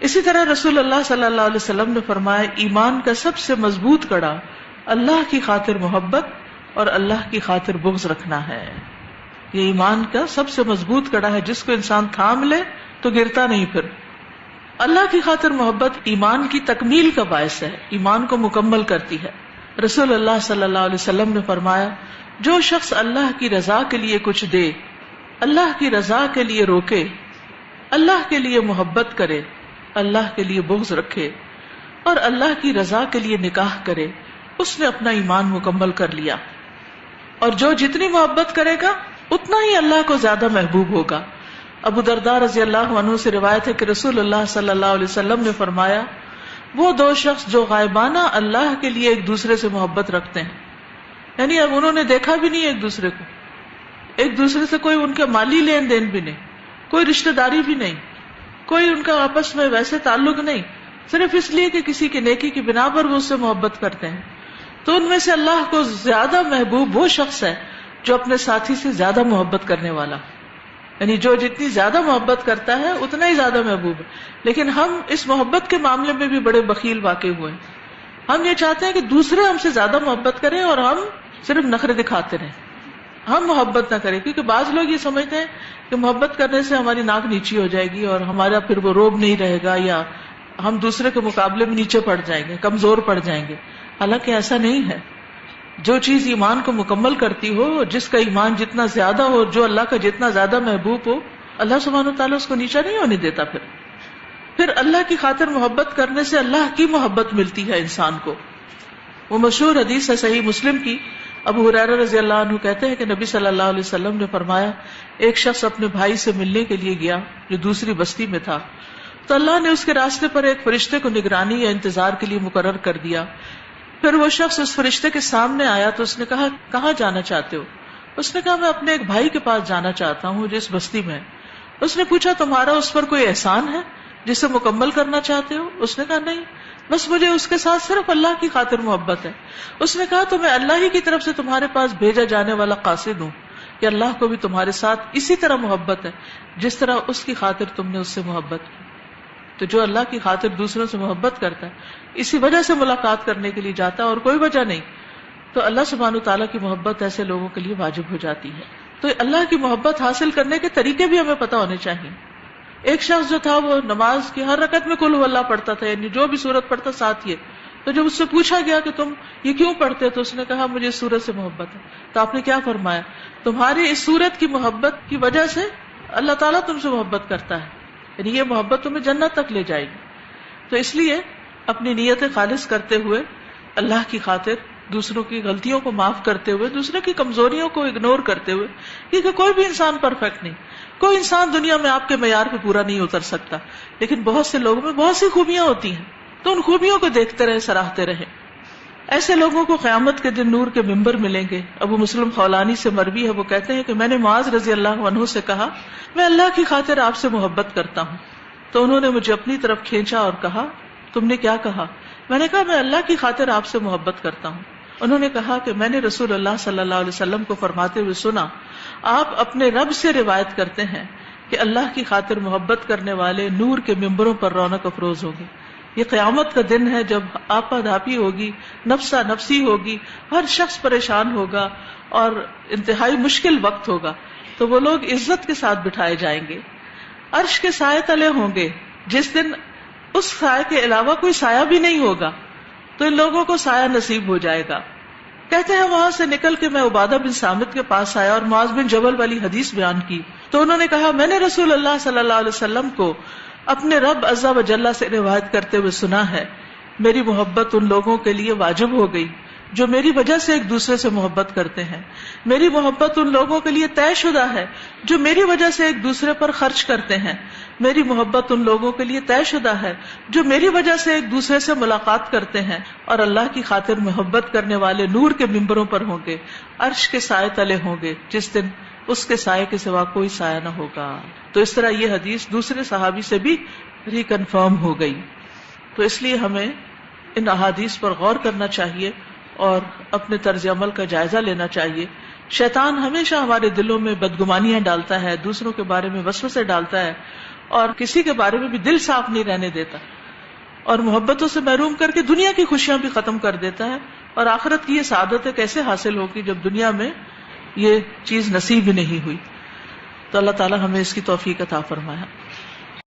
اسی طرح رسول اللہ صلی اللہ علیہ وسلم نے فرمایا ایمان کا سب سے مضبوط کڑا اللہ کی خاطر محبت اور اللہ کی خاطر بغض رکھنا ہے. یہ ایمان کا سب سے مضبوط کڑا ہے جس کو انسان تھام لے تو گرتا نہیں. پھر اللہ کی خاطر محبت ایمان کی تکمیل کا باعث ہے، ایمان کو مکمل کرتی ہے. رسول اللہ صلی اللہ علیہ وسلم نے فرمایا جو شخص اللہ کی رضا کے لیے کچھ دے، اللہ کی رضا کے لیے روکے، اللہ کے لیے محبت کرے، اللہ کے لیے بغض رکھے اور اللہ کی رضا کے لیے نکاح کرے، اس نے اپنا ایمان مکمل کر لیا. اور جو جتنی محبت کرے گا اتنا ہی اللہ کو زیادہ محبوب ہوگا. ابو درداء رضی اللہ عنہ سے روایت ہے کہ رسول اللہ صلی اللہ علیہ وسلم نے فرمایا وہ دو شخص جو غائبانہ اللہ کے لیے ایک دوسرے سے محبت رکھتے ہیں، یعنی اب انہوں نے دیکھا بھی نہیں ایک دوسرے کو، ایک دوسرے سے کوئی ان کے مالی لین دین بھی نہیں، کوئی رشتہ داری بھی نہیں، کوئی ان کا آپس میں ویسے تعلق نہیں، صرف اس لیے کہ کسی کی نیکی کی بنا پر وہ اس سے محبت کرتے ہیں. تو ان میں سے اللہ کو زیادہ محبوب وہ شخص ہے جو اپنے ساتھی سے زیادہ محبت کرنے والا، یعنی جو جتنی زیادہ محبت کرتا ہے اتنا ہی زیادہ محبوب ہے. لیکن ہم اس محبت کے معاملے میں بھی بڑے بخیل واقع ہوئے ہیں. ہم یہ چاہتے ہیں کہ دوسرے ہم سے زیادہ محبت کریں اور ہم صرف نخرے دکھاتے رہیں، ہم محبت نہ کریں. کیونکہ بعض لوگ یہ سمجھتے ہیں کہ محبت کرنے سے ہماری ناک نیچی ہو جائے گی اور ہمارا پھر وہ روب نہیں رہے گا، یا ہم دوسرے کے مقابلے میں نیچے پڑ جائیں گے، کمزور پڑ جائیں گے. حالانکہ ایسا نہیں ہے. جو چیز ایمان کو مکمل کرتی ہو، جس کا ایمان جتنا زیادہ ہو، جو اللہ کا جتنا زیادہ محبوب ہو، اللہ سبحانہ وتعالیٰ اس کو نیچا نہیں ہونے دیتا. پھر اللہ کی خاطر محبت کرنے سے اللہ کی محبت ملتی ہے انسان کو. وہ مشہور حدیث ہے صحیح مسلم کی، ابو ہریرہ رضی اللہ عنہ کہتے ہیں کہ نبی صلی اللہ علیہ وسلم نے فرمایا ایک شخص اپنے بھائی سے ملنے کے لیے گیا جو دوسری بستی میں تھا، تو اللہ نے اس کے راستے پر ایک فرشتے کو نگرانی یا انتظار کے لیے مقرر کر دیا. پھر وہ شخص اس فرشتے کے سامنے آیا تو اس نے کہا کہاں جانا چاہتے ہو؟ اس نے کہا میں اپنے ایک بھائی کے پاس جانا چاہتا ہوں جو اس بستی میں ہے. اس نے پوچھا تمہارا اس پر کوئی احسان ہے جسے مکمل کرنا چاہتے ہو؟ اس نے کہا نہیں، بس مجھے اس کے ساتھ صرف اللہ کی خاطر محبت ہے. اس نے کہا تو میں اللہ ہی کی طرف سے تمہارے پاس بھیجا جانے والا قاصد ہوں کہ اللہ کو بھی تمہارے ساتھ اسی طرح محبت ہے جس طرح اس کی خاطر تم نے اس سے محبت کی. تو جو اللہ کی خاطر دوسروں سے محبت کرتا ہے اسی وجہ سے ملاقات کرنے کے لیے جاتا ہے اور کوئی وجہ نہیں، تو اللہ سبحانہ وتعالیٰ کی محبت ایسے لوگوں کے لیے واجب ہو جاتی ہے. تو اللہ کی محبت حاصل کرنے کے طریقے بھی ہمیں پتہ ہونے چاہیے. ایک شخص جو تھا وہ نماز کی ہر رکعت میں قل هو اللہ پڑھتا تھا، یعنی جو بھی سورت پڑھتا ساتھ یہ. تو جب اس سے پوچھا گیا کہ تم یہ کیوں پڑھتے تو اس نے کہا مجھے اس سورت سے محبت ہے. تو آپ نے کیا فرمایا؟ تمہاری اس سورت کی محبت کی وجہ سے اللہ تعالیٰ تم سے محبت کرتا ہے، یعنی یہ محبت تمہیں جنت تک لے جائے گی. تو اس لیے اپنی نیت خالص کرتے ہوئے اللہ کی خاطر دوسروں کی غلطیوں کو معاف کرتے ہوئے، دوسروں کی کمزوریوں کو اگنور کرتے ہوئے، کیونکہ کوئی بھی انسان پرفیکٹ نہیں، کوئی انسان دنیا میں آپ کے معیار پہ پورا نہیں اتر سکتا، لیکن بہت سے لوگوں میں بہت سی خوبیاں ہوتی ہیں، تو ان خوبیوں کو دیکھتے رہے، سراہتے رہے. ایسے لوگوں کو قیامت کے دن نور کے ممبر ملیں گے. ابو مسلم خولانی سے مروی ہے، وہ کہتے ہیں کہ میں نے معاذ رضی اللہ عنہ سے کہا میں اللہ کی خاطر آپ سے محبت کرتا ہوں. تو انہوں نے مجھے اپنی طرف کھینچا اور کہا تم نے کیا کہا؟ میں نے کہا میں اللہ کی خاطر آپ سے محبت کرتا ہوں. انہوں نے کہا کہ میں نے رسول اللہ صلی اللہ علیہ وسلم کو فرماتے ہوئے سنا آپ اپنے رب سے روایت کرتے ہیں کہ اللہ کی خاطر محبت کرنے والے نور کے ممبروں پر رونق افروز ہوں گے. یہ قیامت کا دن ہے جب آپا دھاپی ہوگی، نفسا نفسی ہوگی، ہر شخص پریشان ہوگا اور انتہائی مشکل وقت ہوگا. تو وہ لوگ عزت کے ساتھ بٹھائے جائیں گے، عرش کے سائے تلے ہوں گے جس دن اس سائے کے علاوہ کوئی سایہ بھی نہیں ہوگا. تو ان لوگوں کو سایہ نصیب ہو جائے گا. کہتے ہیں وہاں سے نکل کے میں عبادہ بن صامت کے پاس آیا اور معاذ بن جبل والی حدیث بیان کی. تو انہوں نے کہا میں نے رسول اللہ صلی اللہ علیہ وسلم کو اپنے رب عز و جل سے روایت کرتے ہوئے سنا ہے میری محبت ان لوگوں کے لیے واجب ہو گئی جو میری وجہ سے ایک دوسرے سے محبت کرتے ہیں. میری محبت ان لوگوں کے لیے طے شدہ ہے جو میری وجہ سے ایک دوسرے پر خرچ کرتے ہیں. میری محبت ان لوگوں کے لیے طے شدہ ہے جو میری وجہ سے ایک دوسرے سے ملاقات کرتے ہیں اور اللہ کی خاطر محبت کرنے والے نور کے ممبروں پر ہوں گے، عرش کے سائے تلے ہوں گے جس دن اس کے سائے کے سوا کوئی سایہ نہ ہوگا. تو اس طرح یہ حدیث دوسرے صحابی سے بھی ریکنفرم ہو گئی. تو اس لیے ہمیں ان احادیث پر غور کرنا چاہیے اور اپنے طرز عمل کا جائزہ لینا چاہیے. شیطان ہمیشہ ہمارے دلوں میں بدگمانیاں ڈالتا ہے، دوسروں کے بارے میں وسوسے ڈالتا ہے اور کسی کے بارے میں بھی دل صاف نہیں رہنے دیتا، اور محبتوں سے محروم کر کے دنیا کی خوشیاں بھی ختم کر دیتا ہے. اور آخرت کی یہ سعادت کیسے حاصل ہوگی جب دنیا میں یہ چیز نصیب ہی نہیں ہوئی. تو اللہ تعالی ہمیں اس کی توفیق عطا فرمائے.